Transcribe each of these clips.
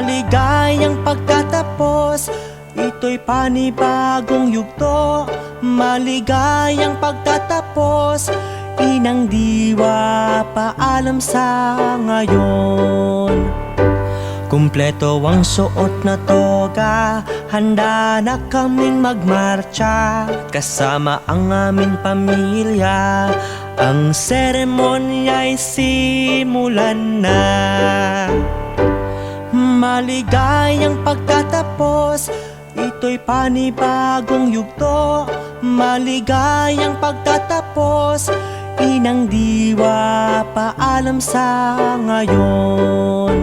Maligayang pagtatapos, ito'y panibagong yugto. Maligayang pagtatapos, inang diwa, paalam sa ngayon. Kumpleto ang suot na toga, handa na kaming magmarcha. Kasama ang aming pamilya, ang seremonya'y simulan na. Maligayang pagtatapos, ito'y panibagong yugto. Maligayang pagtatapos, inang diwa, paalam sa ngayon.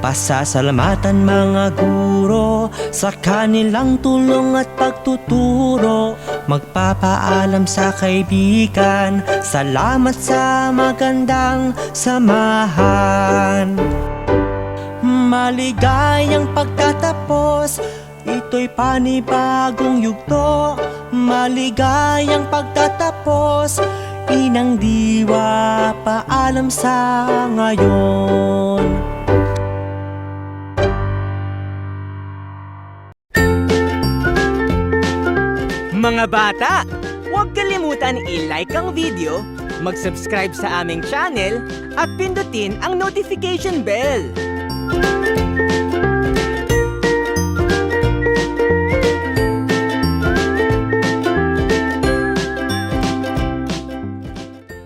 Pasasalamatan mga guro sa kanilang tulong at pagtuturo. Magpapaalam sa kaibigan, salamat sa magandang samahan. Maligayang pagtatapos, ito'y panibagong yugto. Maligayang pagtatapos, inang diwa, paalam sa ngayon. Mga bata, huwag kalimutan i-like ang video, mag-subscribe sa aming channel, at pindutin ang notification bell.